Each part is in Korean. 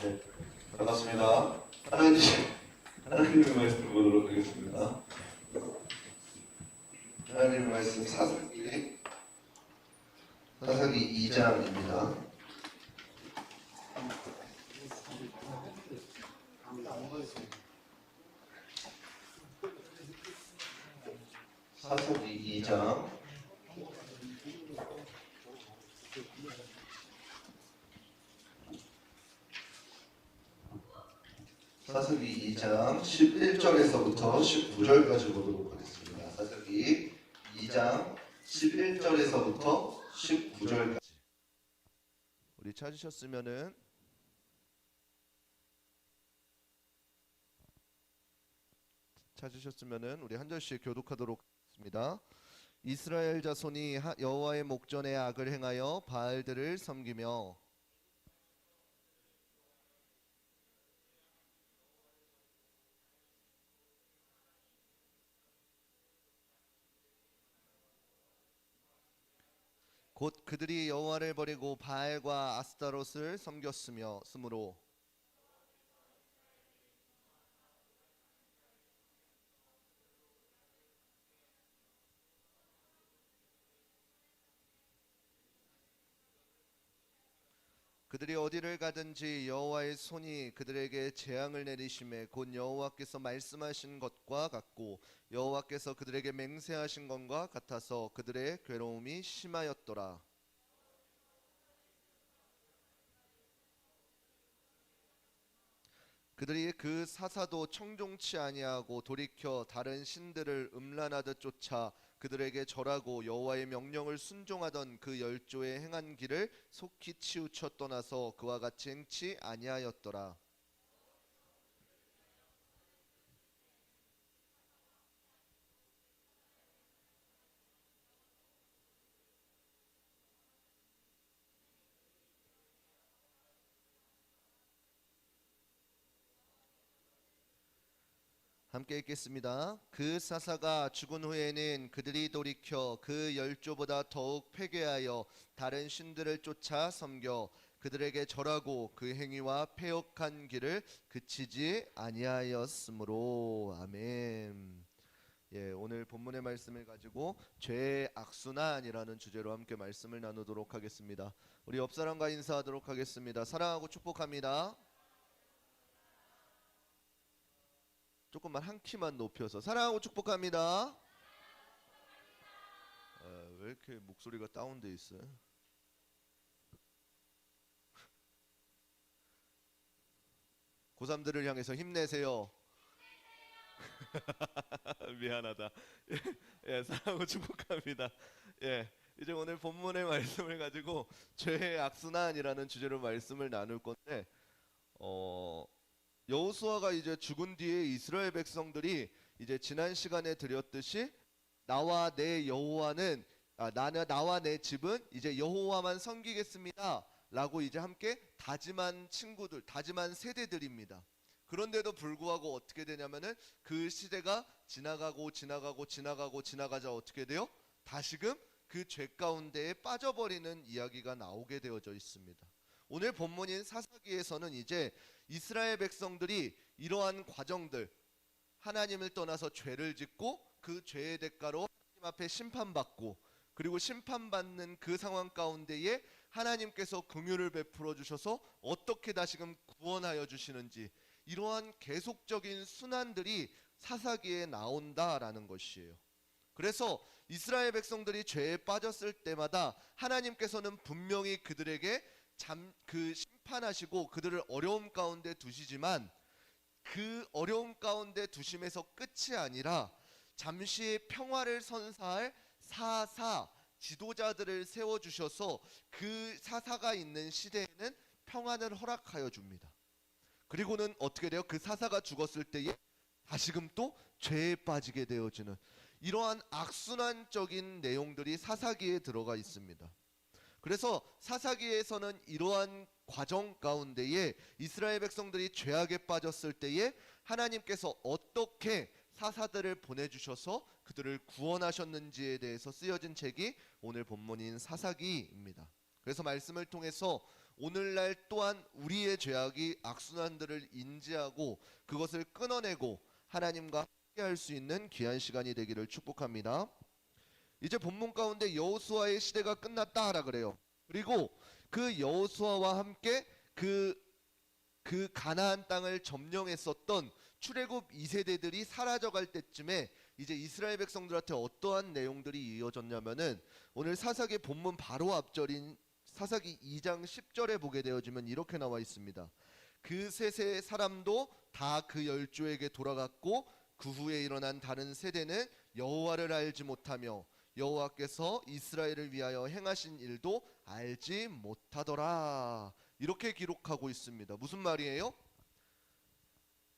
네, 반갑습니다. 하나님의 말씀 보도록 하겠습니다. 하나님의 말씀 사사기 2장입니다. 사사기 2장 사사기 2장 11절에서부터 19절까지 보도록 하겠습니다. 사사기 2장 11절에서부터 19절까지. 우리 찾으셨으면은 우리 한 절씩 교독하도록 하겠습니다. 이스라엘 자손이 여호와의 목전에 악을 행하여 바알들을 섬기며 곧 그들이 여호와를 버리고 바알과 아스타롯을 섬겼으므로 그들이 어디를 가든지 여호와의 손이 그들에게 재앙을 내리심에 곧 여호와께서 말씀하신 것과 같고 여호와께서 그들에게 맹세하신 것과 같아서 그들의 괴로움이 심하였더라. 그들이 그 사사도 청종치 아니하고 돌이켜 다른 신들을 음란하듯 쫓아 그들에게 절하고 여호와의 명령을 순종하던 그 열조의 행한 길을 속히 치우쳐 떠나서 그와 같이 행치 아니하였더라. 함께 읽겠습니다. 그 사사가 죽은 후에는 그들이 돌이켜 그 열조보다 더욱 패괴하여 다른 신들을 쫓아 섬겨 그들에게 절하고 그 행위와 패역한 길을 그치지 아니하였으므로. 아멘. 예, 오늘 본문의 말씀을 가지고 죄의 악순환이라는 주제로 함께 말씀을 나누도록 하겠습니다. 우리 옆 사람과 인사하도록 하겠습니다. 사랑하고 축복합니다. 조금만 한 키만 높여서 사랑하고 축복합니다. 왜 이렇게 목소리가 다운돼 있어요? 고3들을 향해서 힘내세요. 미안하다. 예, 사랑하고 축복합니다. 예, 이제 오늘 본문의 말씀을 가지고 죄의 악순환이라는 주제로 말씀을 나눌 건데, 여호수아가 이제 죽은 뒤에 이스라엘 백성들이 이제 지난 시간에 드렸듯이 나와 내 여호와는 나와 내 집은 이제 여호와만 섬기겠습니다 라고 이제 함께 다짐한 친구들, 다짐한 세대들입니다. 그런데도 불구하고 어떻게 되냐면은 그 시대가 지나가자 어떻게 돼요? 다시금 그 죄 가운데에 빠져버리는 이야기가 나오게 되어져 있습니다. 오늘 본문인 사사기에서는 이제 이스라엘 백성들이 이러한 과정들, 하나님을 떠나서 죄를 짓고 그 죄의 대가로 하나님 앞에 심판받고 그리고 심판받는 그 상황 가운데에 하나님께서 긍휼을 베풀어 주셔서 어떻게 다시금 구원하여 주시는지 이러한 계속적인 순환들이 사사기에 나온다라는 것이에요. 그래서 이스라엘 백성들이 죄에 빠졌을 때마다 하나님께서는 분명히 그들에게 그 심판하시고 그들을 어려움 가운데 두시지만 그 어려움 가운데 두심에서 끝이 아니라 잠시의 평화를 선사할 사사 지도자들을 세워주셔서 그 사사가 있는 시대에는 평안을 허락하여 줍니다. 그리고는 어떻게 돼요? 그 사사가 죽었을 때에 다시금 또 죄에 빠지게 되어지는 이러한 악순환적인 내용들이 사사기에 들어가 있습니다. 그래서 사사기에서는 이러한 과정 가운데에 이스라엘 백성들이 죄악에 빠졌을 때에 하나님께서 어떻게 사사들을 보내주셔서 그들을 구원하셨는지에 대해서 쓰여진 책이 오늘 본문인 사사기입니다. 그래서 말씀을 통해서 오늘날 또한 우리의 죄악이 악순환들을 인지하고 그것을 끊어내고 하나님과 함께할 수 있는 귀한 시간이 되기를 축복합니다. 이제 본문 가운데 여호수아의 시대가 끝났다라 그래요. 그리고 그 여호수아와 함께 그 가나안 땅을 점령했었던 출애굽 2세대들이 사라져갈 때쯤에 이제 이스라엘 백성들한테 어떠한 내용들이 이어졌냐면은 오늘 사사기 본문 바로 앞절인 사사기 2장 10절에 보게 되어지면 이렇게 나와 있습니다. 그 세 사람도 다 그 열조에게 돌아갔고 그 후에 일어난 다른 세대는 여호와를 알지 못하며 여호와께서 이스라엘을 위하여 행하신 일도 알지 못하더라. 이렇게 기록하고 있습니다. 무슨 말이에요?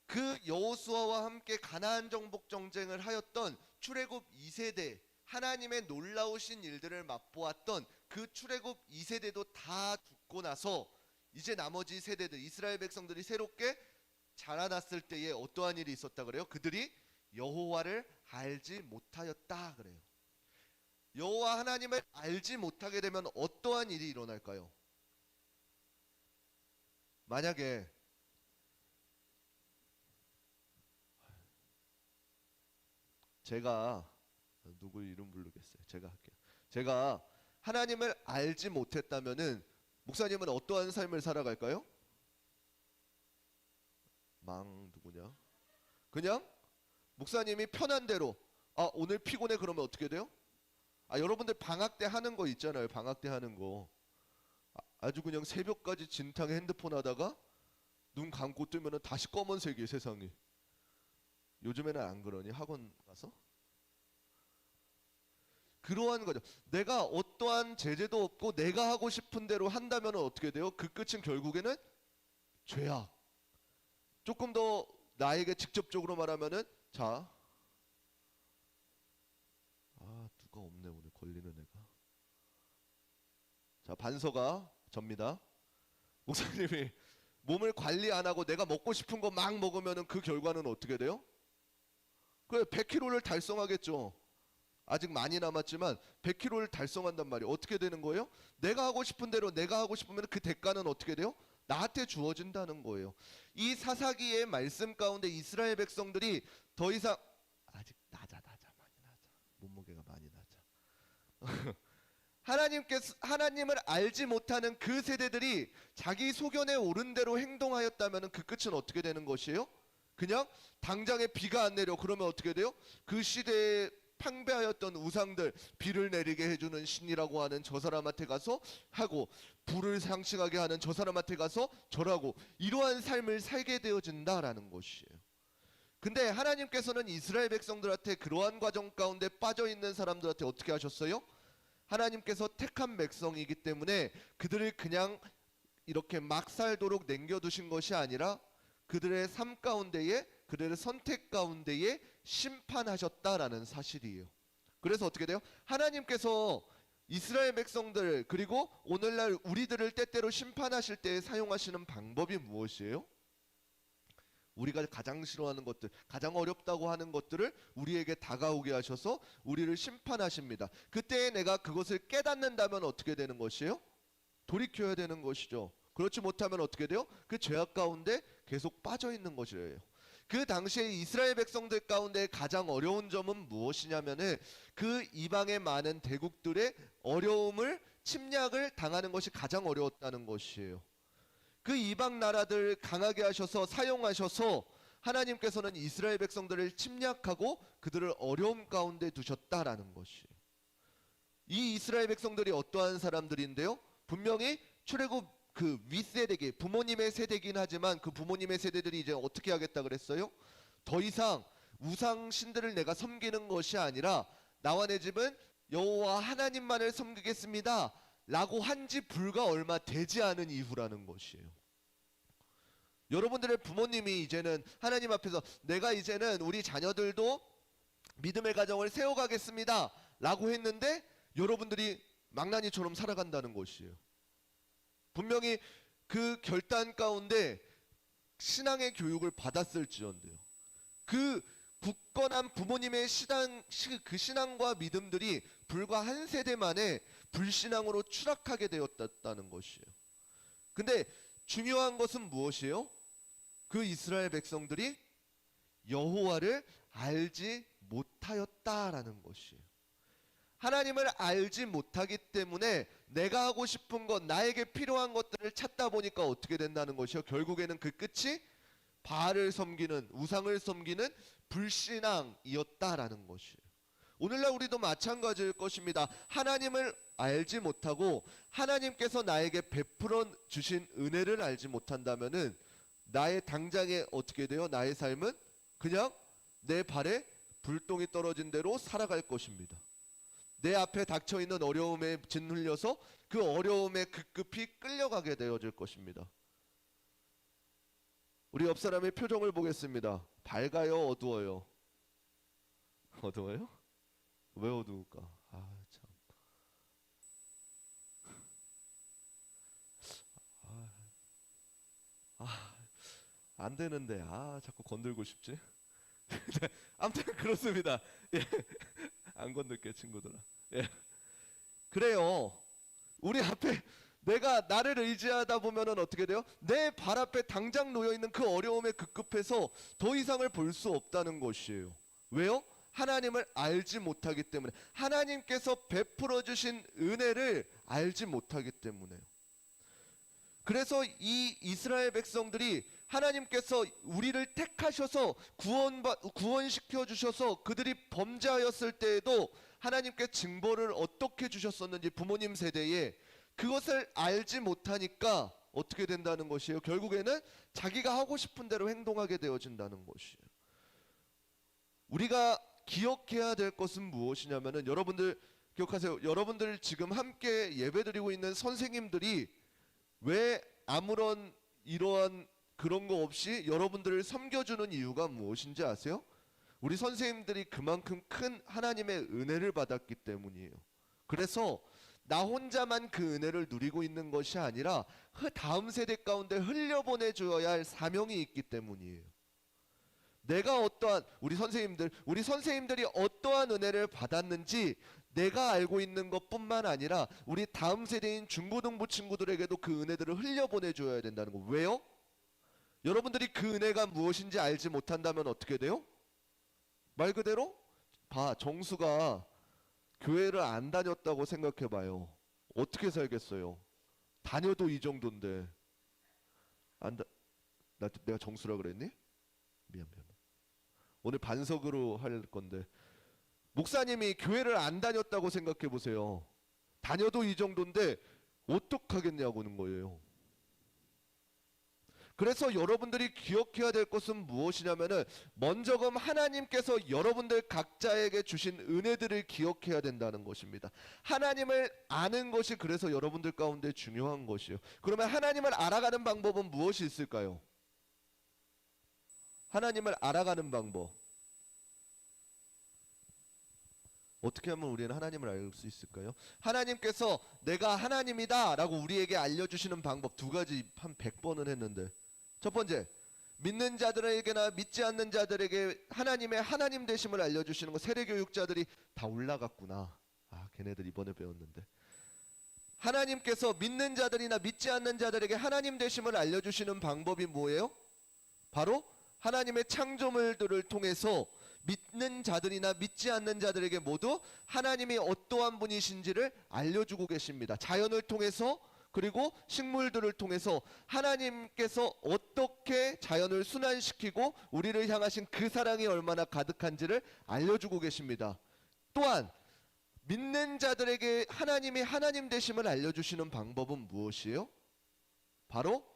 그 여호수아와 함께 가나안 정복 정쟁을 하였던 출애굽 2세대, 하나님의 놀라우신 일들을 맛보았던 그 출애굽 2세대도 다 죽고 나서 이제 나머지 세대들, 이스라엘 백성들이 새롭게 자라났을 때에 어떠한 일이 있었다 그래요? 그들이 여호와를 알지 못하였다 그래요. 여호와 하나님을 알지 못하게 되면 어떠한 일이 일어날까요? 만약에 제가 누구 이름 부르겠어요. 제가 할게요. 제가 하나님을 알지 못했다면은 목사님은 어떠한 삶을 살아갈까요? 누구냐? 그냥 목사님이 편한 대로 오늘 피곤해 그러면 어떻게 돼요? 여러분들 방학 때 하는 거 있잖아요. 방학 때 하는 거. 아주 그냥 새벽까지 진탕에 핸드폰 하다가 눈 감고 뜨면은 다시 검은색이에요, 세상이. 요즘에는 안 그러니 학원 가서? 그러한 거죠. 내가 어떠한 제재도 없고 내가 하고 싶은 대로 한다면 어떻게 돼요? 그 끝은 결국에는 죄악. 조금 더 나에게 직접적으로 말하면은 누가 없네 오늘 걸리는 애가. 반서가 접니다. 목사님이 몸을 관리 안 하고 내가 먹고 싶은 거 막 먹으면은 그 결과는 어떻게 돼요? 그래 100kg를 달성하겠죠. 아직 많이 남았지만 100kg를 달성한단 말이에요. 어떻게 되는 거예요? 내가 하고 싶은 대로 내가 하고 싶으면 그 대가는 어떻게 돼요? 나한테 주어진다는 거예요. 이 사사기의 말씀 가운데 이스라엘 백성들이 더 이상 아직 낮아 많이 낮아. 몸무게가 많이 낮아. 하나님을 알지 못하는 그 세대들이 자기 소견에 옳은 대로 행동하였다면 그 끝은 어떻게 되는 것이에요? 그냥 당장에 비가 안 내려 그러면 어떻게 돼요? 그 시대에 팽배하였던 우상들, 비를 내리게 해주는 신이라고 하는 저 사람한테 가서 하고 불을 상징하게 하는 저 사람한테 가서 절하고 이러한 삶을 살게 되어진다라는 것이에요. 근데 하나님께서는 이스라엘 백성들한테 그러한 과정 가운데 빠져있는 사람들한테 어떻게 하셨어요? 하나님께서 택한 백성이기 때문에 그들을 그냥 이렇게 막 살도록 남겨두신 것이 아니라 그들의 삶 가운데에 그들의 선택 가운데에 심판하셨다라는 사실이에요. 그래서 어떻게 돼요? 하나님께서 이스라엘 백성들 그리고 오늘날 우리들을 때때로 심판하실 때 사용하시는 방법이 무엇이에요? 우리가 가장 싫어하는 것들, 가장 어렵다고 하는 것들을 우리에게 다가오게 하셔서 우리를 심판하십니다. 그때 내가 그것을 깨닫는다면 어떻게 되는 것이에요? 돌이켜야 되는 것이죠. 그렇지 못하면 어떻게 돼요? 그 죄악 가운데 계속 빠져 있는 것이에요. 그 당시에 이스라엘 백성들 가운데 가장 어려운 점은 무엇이냐면은 그 이방의 많은 대국들의 어려움을 침략을 당하는 것이 가장 어려웠다는 것이에요. 그 이방 나라들 강하게 하셔서 사용하셔서 하나님께서는 이스라엘 백성들을 침략하고 그들을 어려움 가운데 두셨다라는 것이에요. 이 이스라엘 백성들이 어떠한 사람들인데요? 분명히 출애굽 그 윗세대기 부모님의 세대긴 하지만 그 부모님의 세대들이 이제 어떻게 하겠다 그랬어요? 더 이상 우상 신들을 내가 섬기는 것이 아니라 나와 내 집은 여호와 하나님만을 섬기겠습니다 라고 한 지 불과 얼마 되지 않은 이후라는 것이에요. 여러분들의 부모님이 이제는 하나님 앞에서 내가 이제는 우리 자녀들도 믿음의 가정을 세워가겠습니다 라고 했는데 여러분들이 망나니처럼 살아간다는 것이에요. 분명히 그 결단 가운데 신앙의 교육을 받았을지언데요. 그 굳건한 부모님의 그 신앙과 믿음들이 불과 한 세대 만에 불신앙으로 추락하게 되었다는 것이에요. 근데 중요한 것은 무엇이에요? 그 이스라엘 백성들이 여호와를 알지 못하였다라는 것이에요. 하나님을 알지 못하기 때문에 내가 하고 싶은 것, 나에게 필요한 것들을 찾다 보니까 어떻게 된다는 것이요? 결국에는 그 끝이 바알을 섬기는, 우상을 섬기는 불신앙이었다라는 것이에요. 오늘날 우리도 마찬가지일 것입니다. 하나님을 알지 못하고 하나님께서 나에게 베풀어 주신 은혜를 알지 못한다면은 나의 당장에 어떻게 돼요? 나의 삶은 그냥 내 발에 불똥이 떨어진 대로 살아갈 것입니다. 내 앞에 닥쳐있는 어려움에 짓눌려서 그 어려움에 급급히 끌려가게 되어질 것입니다. 우리 옆 사람의 표정을 보겠습니다. 밝아요, 어두워요? 어두워요? 왜 어두울까? 참. 안 되는데 자꾸 건들고 싶지? 아무튼 그렇습니다. 예. 안 건들게 친구들아. 예. 그래요. 우리 앞에 내가 나를 의지하다 보면은 어떻게 돼요? 내 발 앞에 당장 놓여 있는 그 어려움에 급급해서 더 이상을 볼 수 없다는 것이에요. 왜요? 하나님을 알지 못하기 때문에, 하나님께서 베풀어 주신 은혜를 알지 못하기 때문에요. 그래서 이 이스라엘 백성들이 하나님께서 우리를 택하셔서 구원시켜 주셔서 그들이 범죄하였을 때에도 하나님께 징벌을 어떻게 주셨었는지 부모님 세대에 그것을 알지 못하니까 어떻게 된다는 것이에요? 결국에는 자기가 하고 싶은 대로 행동하게 되어진다는 것이에요. 우리가 기억해야 될 것은 무엇이냐면은, 여러분들 기억하세요. 여러분들 지금 함께 예배드리고 있는 선생님들이 왜 아무런 이러한 그런 거 없이 여러분들을 섬겨주는 이유가 무엇인지 아세요? 우리 선생님들이 그만큼 큰 하나님의 은혜를 받았기 때문이에요. 그래서 나 혼자만 그 은혜를 누리고 있는 것이 아니라 다음 세대 가운데 흘려보내줘야 할 사명이 있기 때문이에요. 내가 우리 선생님들이 어떠한 은혜를 받았는지 내가 알고 있는 것뿐만 아니라 우리 다음 세대인 중고등부 친구들에게도 그 은혜들을 흘려보내줘야 된다는 거. 왜요? 여러분들이 그 은혜가 무엇인지 알지 못한다면 어떻게 돼요? 말 그대로 정수가 교회를 안 다녔다고 생각해봐요. 어떻게 살겠어요? 다녀도 이 정도인데. 내가 정수라 그랬니? 미안. 오늘 반석으로 할 건데, 목사님이 교회를 안 다녔다고 생각해 보세요. 다녀도 이 정도인데 어떡하겠냐고는 거예요. 그래서 여러분들이 기억해야 될 것은 무엇이냐면은, 먼저금 하나님께서 여러분들 각자에게 주신 은혜들을 기억해야 된다는 것입니다. 하나님을 아는 것이 그래서 여러분들 가운데 중요한 것이요. 그러면 하나님을 알아가는 방법은 무엇이 있을까요? 하나님을 알아가는 방법. 어떻게 하면 우리는 하나님을 알 수 있을까요? 하나님께서 내가 하나님이다 라고 우리에게 알려주시는 방법 두 가지 한 100번은 했는데, 첫 번째, 믿는 자들에게나 믿지 않는 자들에게 하나님의 하나님 되심을 알려주시는 거. 세례교육자들이 다 올라갔구나. 걔네들 이번에 배웠는데, 하나님께서 믿는 자들이나 믿지 않는 자들에게 하나님 되심을 알려주시는 방법이 뭐예요? 바로 하나님의 창조물들을 통해서 믿는 자들이나 믿지 않는 자들에게 모두 하나님이 어떠한 분이신지를 알려주고 계십니다. 자연을 통해서, 그리고 식물들을 통해서 하나님께서 어떻게 자연을 순환시키고 우리를 향하신 그 사랑이 얼마나 가득한지를 알려주고 계십니다. 또한 믿는 자들에게 하나님이 하나님 되심을 알려주시는 방법은 무엇이에요? 바로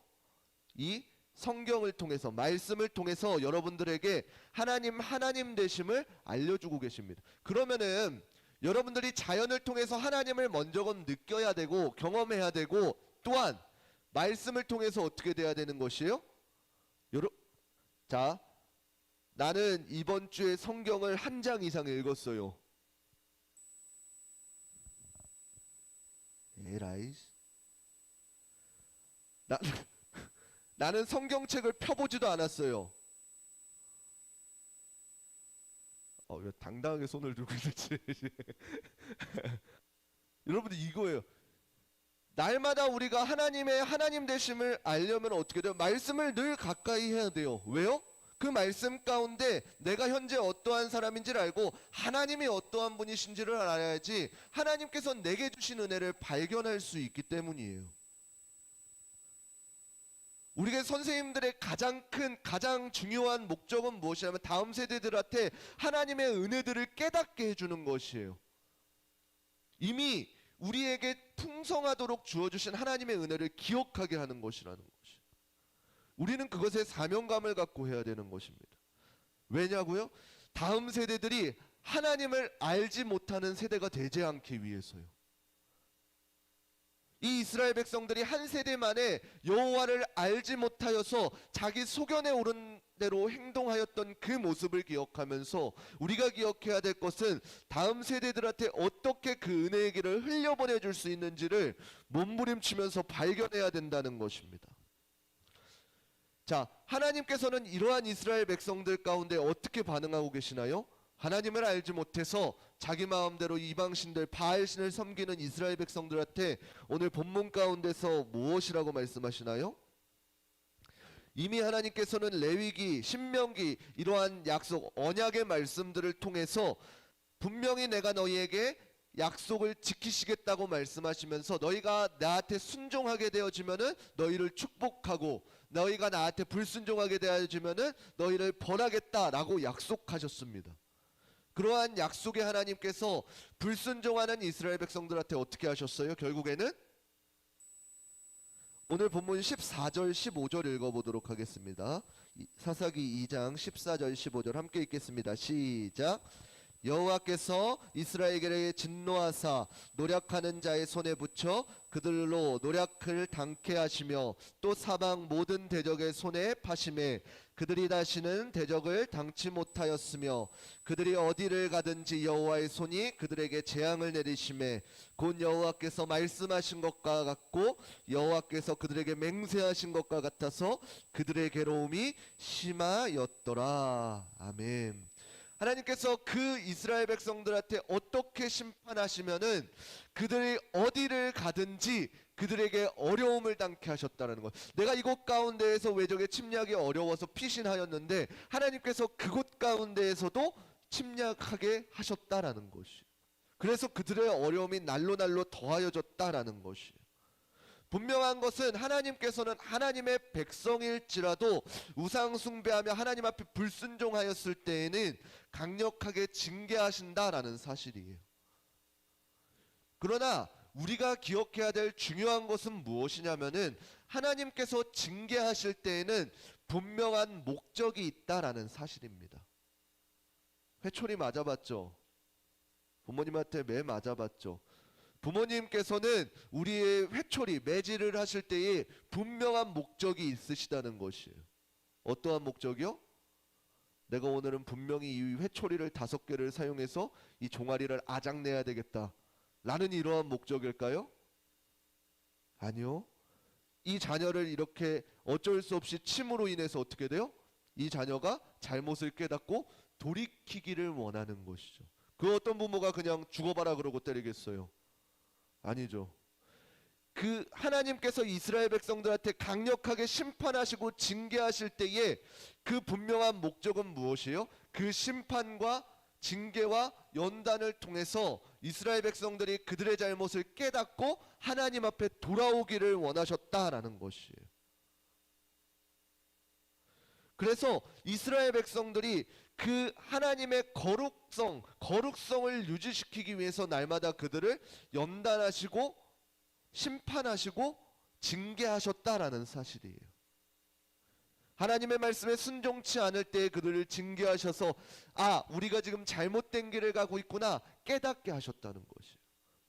이 성경을 통해서, 말씀을 통해서 여러분들에게 하나님 되심을 알려주고 계십니다. 그러면은 여러분들이 자연을 통해서 하나님을 먼저는 느껴야 되고 경험해야 되고, 또한 말씀을 통해서 어떻게 돼야 되는 것이에요? 자, 나는 이번 주에 성경을 한 장 이상 읽었어요. 에라이. 나는 성경책을 펴보지도 않았어요. 왜 당당하게 손을 들고 있는지. 여러분들 이거예요. 날마다 우리가 하나님의 하나님 되심을 알려면 어떻게 돼요? 말씀을 늘 가까이 해야 돼요. 왜요? 그 말씀 가운데 내가 현재 어떠한 사람인지를 알고 하나님이 어떠한 분이신지를 알아야지 하나님께서 내게 주신 은혜를 발견할 수 있기 때문이에요. 우리가 선생님들의 가장 중요한 목적은 무엇이냐면 다음 세대들한테 하나님의 은혜들을 깨닫게 해주는 것이에요. 이미 우리에게 풍성하도록 주어주신 하나님의 은혜를 기억하게 하는 것이라는 것이에요. 우리는 그것에 사명감을 갖고 해야 되는 것입니다. 왜냐고요? 다음 세대들이 하나님을 알지 못하는 세대가 되지 않기 위해서요. 이 이스라엘 백성들이 한 세대 만에 여호와를 알지 못하여서 자기 소견에 오른 대로 행동하였던 그 모습을 기억하면서 우리가 기억해야 될 것은 다음 세대들한테 어떻게 그 은혜의 길을 흘려보내줄 수 있는지를 몸부림치면서 발견해야 된다는 것입니다. 자, 하나님께서는 이러한 이스라엘 백성들 가운데 어떻게 반응하고 계시나요? 하나님을 알지 못해서 자기 마음대로 이방신들 바알신을 섬기는 이스라엘 백성들한테 오늘 본문 가운데서 무엇이라고 말씀하시나요? 이미 하나님께서는 레위기, 신명기 이러한 약속, 언약의 말씀들을 통해서 분명히 내가 너희에게 약속을 지키시겠다고 말씀하시면서 너희가 나한테 순종하게 되어지면은 너희를 축복하고 너희가 나한테 불순종하게 되어지면은 너희를 벌하겠다라고 약속하셨습니다. 그러한 약속의 하나님께서 불순종하는 이스라엘 백성들한테 어떻게 하셨어요? 결국에는 오늘 본문 14절 15절 읽어보도록 하겠습니다. 사사기 2장 14절 15절 함께 읽겠습니다. 시작. 여호와께서 이스라엘에게 진노하사 노략하는 자의 손에 붙여 그들로 노략을 당케 하시며 또 사방 모든 대적의 손에 파심해 그들이 다시는 대적을 당치 못하였으며 그들이 어디를 가든지 여호와의 손이 그들에게 재앙을 내리심에 곧 여호와께서 말씀하신 것과 같고 여호와께서 그들에게 맹세하신 것과 같아서 그들의 괴로움이 심하였더라. 아멘. 하나님께서 그 이스라엘 백성들한테 어떻게 심판하시면은 그들이 어디를 가든지 그들에게 어려움을 당케 하셨다는 것. 내가 이곳 가운데에서 외적의 침략이 어려워서 피신하였는데 하나님께서 그곳 가운데에서도 침략하게 하셨다라는 것이. 그래서 그들의 어려움이 날로 더하여졌다라는 것이. 분명한 것은 하나님께서는 하나님의 백성일지라도 우상 숭배하며 하나님 앞에 불순종하였을 때에는 강력하게 징계하신다라는 사실이에요. 그러나 우리가 기억해야 될 중요한 것은 무엇이냐면은 하나님께서 징계하실 때에는 분명한 목적이 있다라는 사실입니다. 회초리 맞아봤죠? 부모님한테 매 맞아봤죠? 부모님께서는 우리의 회초리, 매질을 하실 때에 분명한 목적이 있으시다는 것이에요. 어떠한 목적이요? 내가 오늘은 분명히 이 회초리를 5개를 사용해서 이 종아리를 아작내야 되겠다 라는 이러한 목적일까요? 아니요. 이 자녀를 이렇게 어쩔 수 없이 침으로 인해서 어떻게 돼요? 이 자녀가 잘못을 깨닫고 돌이키기를 원하는 것이죠. 그 어떤 부모가 그냥 죽어봐라 그러고 때리겠어요? 아니죠. 그 하나님께서 이스라엘 백성들한테 강력하게 심판하시고 징계하실 때에 그 분명한 목적은 무엇이에요? 그 심판과 징계와 연단을 통해서 이스라엘 백성들이 그들의 잘못을 깨닫고 하나님 앞에 돌아오기를 원하셨다라는 것이에요. 그래서 이스라엘 백성들이 그 하나님의 거룩성을 유지시키기 위해서 날마다 그들을 연단하시고 심판하시고 징계하셨다라는 사실이에요. 하나님의 말씀에 순종치 않을 때 그들을 징계하셔서 우리가 지금 잘못된 길을 가고 있구나 깨닫게 하셨다는 것이에요.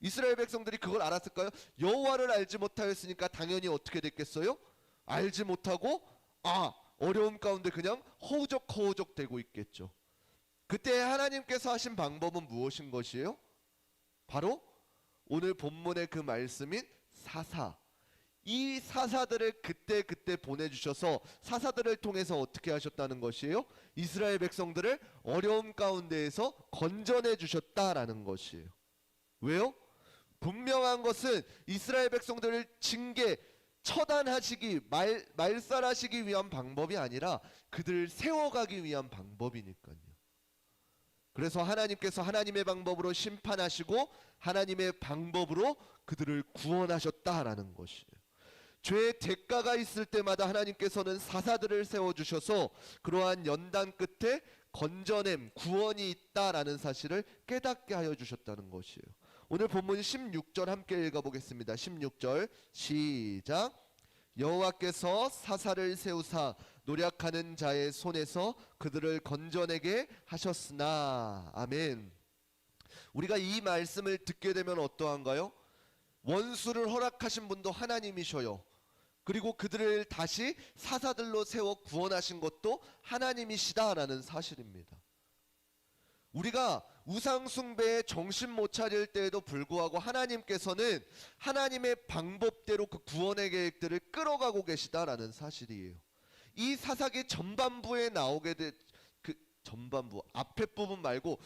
이스라엘 백성들이 그걸 알았을까요? 여호와를 알지 못하였으니까 당연히 어떻게 됐겠어요? 알지 못하고 어려움 가운데 그냥 허우적 되고 있겠죠. 그때 하나님께서 하신 방법은 무엇인 것이에요? 바로 오늘 본문의 그 말씀인 사사. 이 사사들을 그때 보내주셔서 사사들을 통해서 어떻게 하셨다는 것이에요? 이스라엘 백성들을 어려움 가운데에서 건져내 주셨다라는 것이에요. 왜요? 분명한 것은 이스라엘 백성들을 징계 처단하시기 말살하시기 위한 방법이 아니라 그들을 세워가기 위한 방법이니까요. 그래서 하나님께서 하나님의 방법으로 심판하시고 하나님의 방법으로 그들을 구원하셨다라는 것이에요. 죄의 대가가 있을 때마다 하나님께서는 사사들을 세워주셔서 그러한 연단 끝에 건져냄, 구원이 있다라는 사실을 깨닫게 하여 주셨다는 것이에요. 오늘 본문 16절 함께 읽어보겠습니다. 16절 시작. 여호와께서 사사를 세우사 노력하는 자의 손에서 그들을 건져내게 하셨으나. 아멘. 우리가 이 말씀을 듣게 되면 어떠한가요? 원수를 허락하신 분도 하나님이셔요. 그리고 그들을 다시 사사들로 세워 구원하신 것도 하나님이시다라는 사실입니다. 우리가 우상 숭배에 정신 못 차릴 때에도 불구하고 하나님께서는 하나님의 방법대로 그 구원의 계획들을 끌어가고 계시다라는 사실이에요. 이 사사기 전반부에 나오게 된 그 전반부 앞에 부분 말고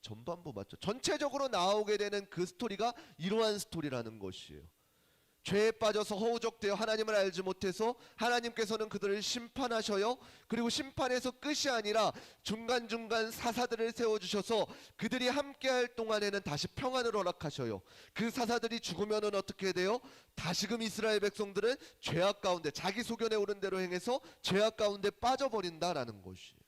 전반부 맞죠? 전체적으로 나오게 되는 그 스토리가 이러한 스토리라는 것이에요. 죄에 빠져서 허우적되어 하나님을 알지 못해서 하나님께서는 그들을 심판하셔요. 그리고 심판에서 끝이 아니라 중간중간 사사들을 세워주셔서 그들이 함께할 동안에는 다시 평안을 허락하셔요. 그 사사들이 죽으면은 어떻게 돼요? 다시금 이스라엘 백성들은 죄악 가운데 자기 소견에 오른 대로 행해서 죄악 가운데 빠져버린다라는 것이에요.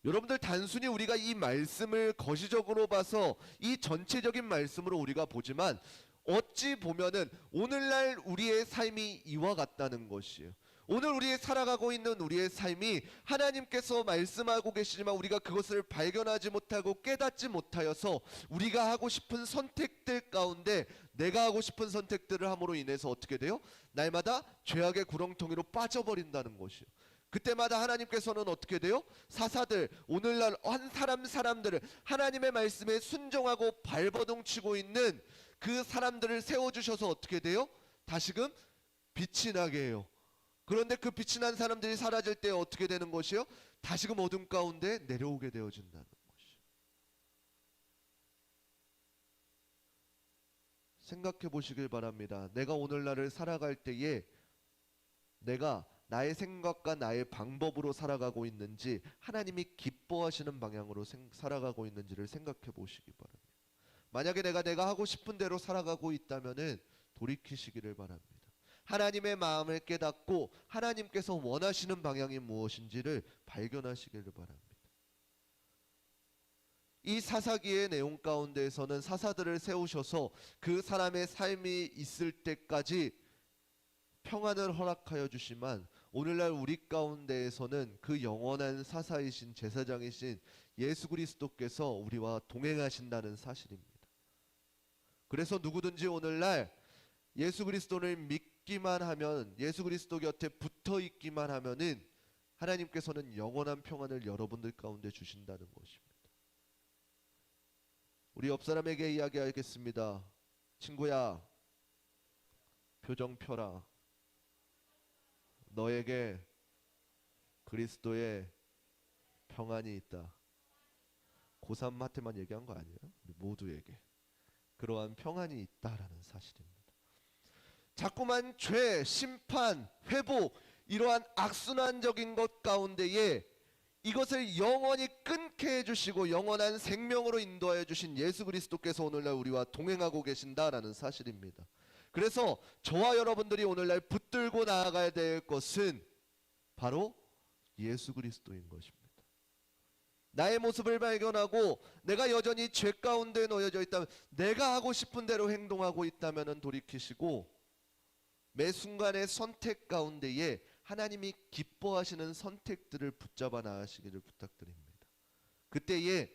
여러분들, 단순히 우리가 이 말씀을 거시적으로 봐서 이 전체적인 말씀으로 우리가 보지만 어찌 보면은 오늘날 우리의 삶이 이와 같다는 것이에요. 오늘 우리의 살아가고 있는 우리의 삶이 하나님께서 말씀하고 계시지만 우리가 그것을 발견하지 못하고 깨닫지 못하여서 우리가 하고 싶은 선택들 가운데 내가 하고 싶은 선택들을 함으로 인해서 어떻게 돼요? 날마다 죄악의 구렁텅이로 빠져버린다는 것이에요. 그때마다 하나님께서는 어떻게 돼요? 사사들, 오늘날 한 사람들을 하나님의 말씀에 순종하고 발버둥치고 있는 그 사람들을 세워주셔서 어떻게 돼요? 다시금 빛이 나게 해요. 그런데 그 빛이 난 사람들이 사라질 때 어떻게 되는 것이요? 다시금 어둠 가운데 내려오게 되어진다는 것이요. 생각해 보시길 바랍니다. 내가 오늘날을 살아갈 때에 내가 나의 생각과 나의 방법으로 살아가고 있는지 하나님이 기뻐하시는 방향으로 살아가고 있는지를 생각해 보시기 바랍니다. 만약에 내가 하고 싶은 대로 살아가고 있다면은 돌이키시기를 바랍니다. 하나님의 마음을 깨닫고 하나님께서 원하시는 방향이 무엇인지를 발견하시기를 바랍니다. 이 사사기의 내용 가운데에서는 사사들을 세우셔서 그 사람의 삶이 있을 때까지 평안을 허락하여 주시만 오늘날 우리 가운데에서는 그 영원한 사사이신 제사장이신 예수 그리스도께서 우리와 동행하신다는 사실입니다. 그래서 누구든지 오늘날 예수 그리스도를 믿기만 하면, 예수 그리스도 곁에 붙어 있기만 하면은 하나님께서는 영원한 평안을 여러분들 가운데 주신다는 것입니다. 우리 옆 사람에게 이야기하겠습니다. 친구야, 표정 펴라. 너에게 그리스도의 평안이 있다. 고3한테만 얘기한 거 아니에요? 모두에게 그러한 평안이 있다라는 사실입니다. 자꾸만 죄, 심판, 회복, 이러한 악순환적인 것 가운데에 이것을 영원히 끊게 해주시고 영원한 생명으로 인도하여 주신 예수 그리스도께서 오늘날 우리와 동행하고 계신다라는 사실입니다. 그래서 저와 여러분들이 오늘날 붙들고 나아가야 될 것은 바로 예수 그리스도인 것입니다. 나의 모습을 발견하고 내가 여전히 죄 가운데 놓여져 있다면, 내가 하고 싶은 대로 행동하고 있다면 돌이키시고 매 순간의 선택 가운데에 하나님이 기뻐하시는 선택들을 붙잡아 나가시기를 부탁드립니다. 그때에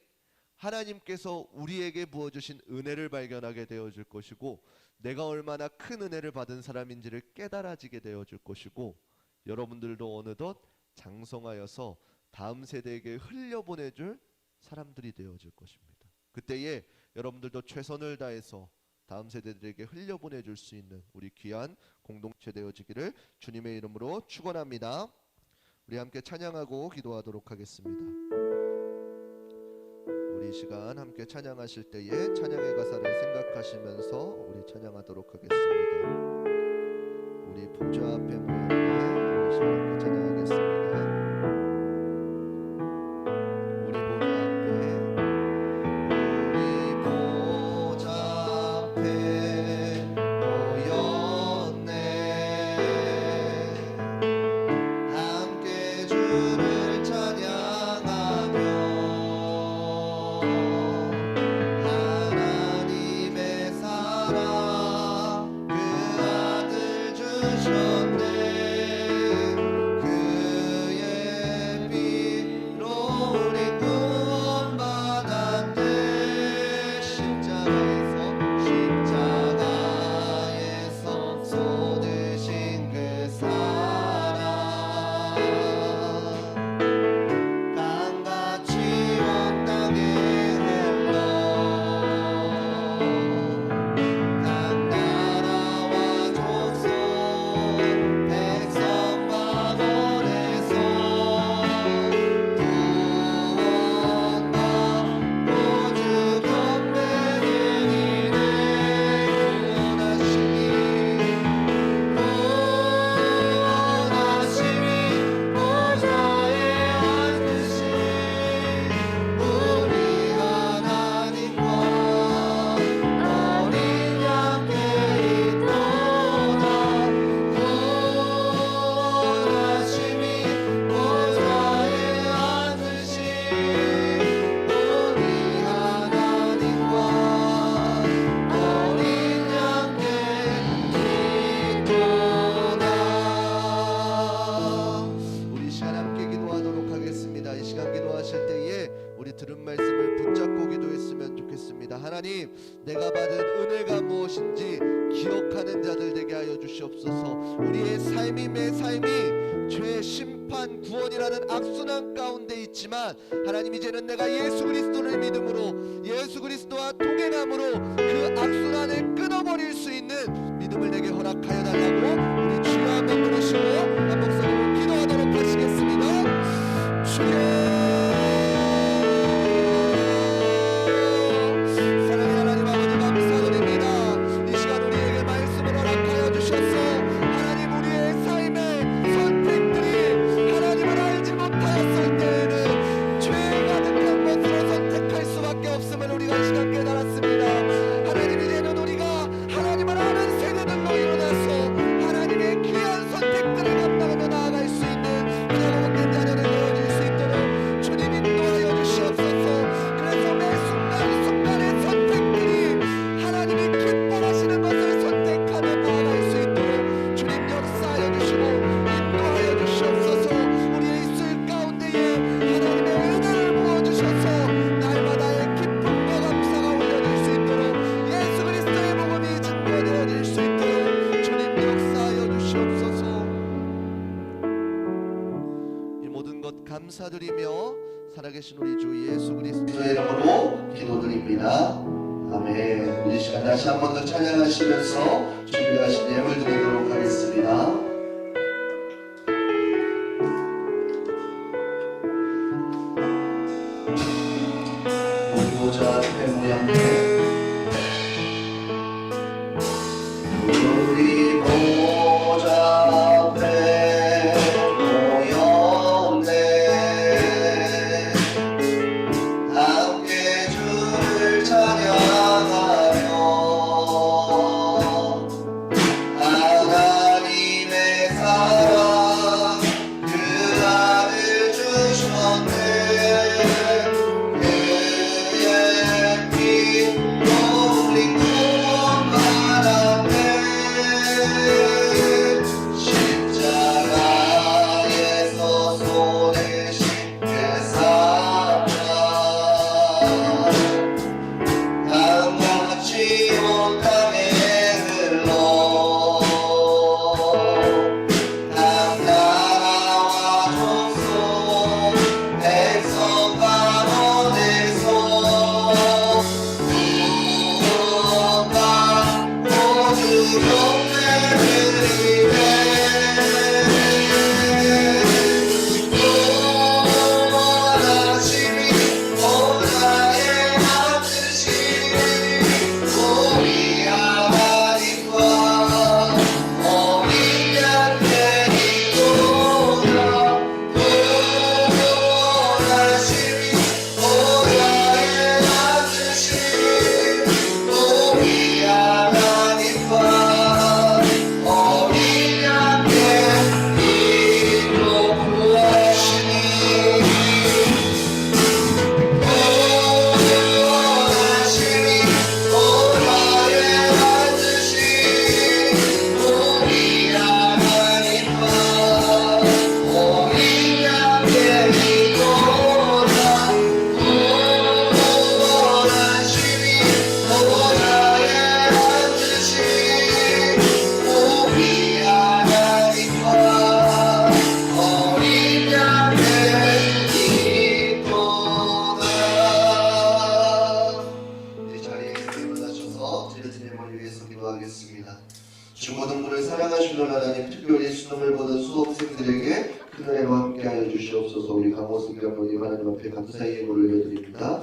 하나님께서 우리에게 부어주신 은혜를 발견하게 되어질 것이고 내가 얼마나 큰 은혜를 받은 사람인지를 깨달아지게 되어질 것이고 여러분들도 어느덧 장성하여서 다음 세대에게 흘려보내줄 사람들이 되어질 것입니다. 그때에 여러분들도 최선을 다해서 다음 세대들에게 흘려보내줄 수 있는 우리 귀한 공동체 되어지기를 주님의 이름으로 축원합니다. 우리 함께 찬양하고 기도하도록 하겠습니다. 우리 이 시간 함께 찬양하실 때에 찬양의 가사를 생각하시면서 우리 찬양하도록 하겠습니다. 우리 보좌 앞에 모였네. 우리 시간 함께 찬양하겠습니다. 우리 보좌 앞에 모였네. 함께 주를 찬양하며 하나님의 사랑 그 아들 주셨네. 그의 피로 우리 구원받았네. 십자가에서 쏟으신 그 사랑 강같이 온 땅에 흘러 각 나라와 족속 백성 방언에서 구원받고 주 경배를 이내 구원하시니 보좌에 앉으신 우리 하나님과 어린 양께 있도다. 구원하시니 보좌에 앉으신 우리 하나님과 어린 양께 있도다. 우리 이 시간 함께 기도하도록 하겠습니다. 이 시간 기도하실 때에 우리 들은 말씀을 붙잡고 기도했으면 좋겠습니다. 하나님, 내가 받은 은혜가 무엇인지 기억하는 자들 되게 하여 주시옵소서. 우리의 삶이 매 삶이 죄, 심판, 구원이라는 악순환 가운데 있지만 하나님, 이제는 내가 예수 그리스도를 믿음으로 예수 그리스도와 동행함으로 그 악순환을 끊어버릴 수 있는 믿음을 내게 허락하여 달라고 우리 주여 한번 부르시고 한 목소리로 기도하도록 하시겠습니다. 주여, 사랑의 하나님 아버지, 감사드립니다. 이 시간 우리에게 말씀을 허락하여 주셔서 하나님, 우리의 삶의 선택들이 하나님을 알지 못하였을 때에는 죄 가득한 것으로 선택할 수밖에 없음을 우리가 이 시간 깨달았습니다. 하나님, 이제는 우리가 하나님을 아는 세대들로 일어나서 하나님의 귀한 선택들을 감당하며 나아갈 수 있는 그냥 복된 자녀들 되어질 수 있도록 주님 인도하여 주시옵소서. 그래서 매 순간순간의 선택들이 하나님이 기뻐하시는 것을 선택하며 나아갈 수 있도록 주님 역사하여 주시고 인도하여 주시옵소서. 우리의 있을 가운데에 하나님의 은혜를 부어주셔서 날마다의 기쁨과 감사가 올려질 수 있도록 예수 그리스도의 복음이 증거되어질 수 있도록 주님 역사하여 주시옵소서. 이 모든 것 감사드리며 살아계신 우리 주 예수 그리스도의 이름으로 기도드립니다. 아멘. 이 시간 다시 한 번 더 찬양하시면서 준비하신 예물 드리도록 하겠습니다. 우리 보좌 앞에 모였네. 우리 보좌 앞에 모였네. 함께 주를 찬양하며 하나님의 사랑 그 아들 주셨네. 그의 피로 우리 구원받았네. 십자가에서 쏟으신 그 사랑 강같이 온 땅에 흘러 각 나라와 족속 백성 방언에서 구원받고 주 경배를 이내 구원하시니 보좌에 기도드립니다. 중고등부를 사랑하시는 하나님, 특별히 수능을 보는 수험생들에게 큰 은혜로 함께하여 주시옵소서. 우리 강호승 장로님 하나님 앞에 감사의 예물을 올려드립니다.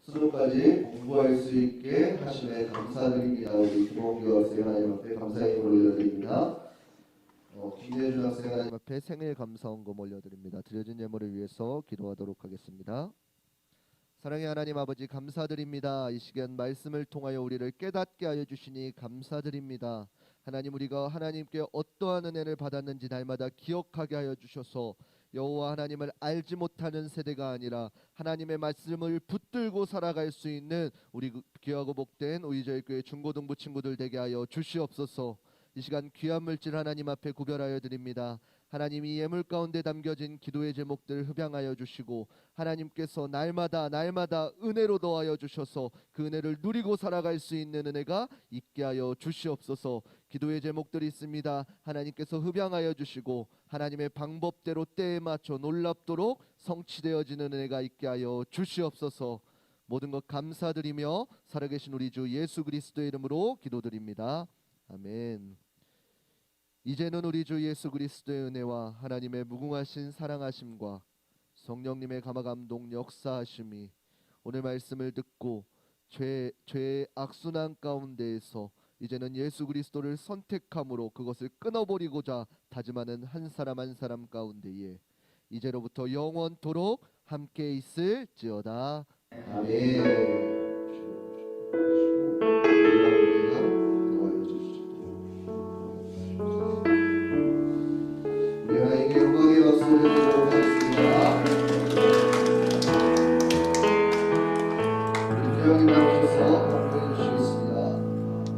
수능까지 공부할 수 있게 하심에 감사드립니다. 우리 김홍규 학생 하나님 앞에 감사의 예물을 올려드립니다. 김예준 학생 하나님 앞에 생일 감사원금 올려드립니다. 드려진 예물을 위해서 기도하도록 하겠습니다. 사랑의 하나님 아버지, 감사드립니다. 이 시간 말씀을 통하여 우리를 깨닫게 하여 주시니 감사드립니다. 하나님, 우리가 하나님께 어떠한 은혜를 받았는지 날마다 기억하게 하여 주셔서 여호와 하나님을 알지 못하는 세대가 아니라 하나님의 말씀을 붙들고 살아갈 수 있는 우리 귀하고 복된 우리저희교회 중고등부 친구들 되게 하여 주시옵소서. 이 시간 귀한 물질 하나님 앞에 구별하여 드립니다. 하나님이 예물 가운데 담겨진 기도의 제목들 흡양하여 주시고 하나님께서 날마다 은혜로 더하여 주셔서 그 은혜를 누리고 살아갈 수 있는 은혜가 있게 하여 주시옵소서. 기도의 제목들이 있습니다. 하나님께서 흡양하여 주시고 하나님의 방법대로 때에 맞춰 놀랍도록 성취되어지는 은혜가 있게 하여 주시옵소서. 모든 것 감사드리며 살아계신 우리 주 예수 그리스도의 이름으로 기도드립니다. 아멘. 이제는 우리 주 예수 그리스도의 은혜와 하나님의 무궁하신 사랑하심과 성령님의 감화감동 역사하심이 오늘 말씀을 듣고 죄의 악순환 가운데에서 이제는 예수 그리스도를 선택함으로 그것을 끊어버리고자 다짐하는 한 사람 한 사람 가운데에 이제로부터 영원토록 함께 있을지어다. 아멘. 영광의 박수를 드리도록 하겠습니다. 우리 부장님 나오셔서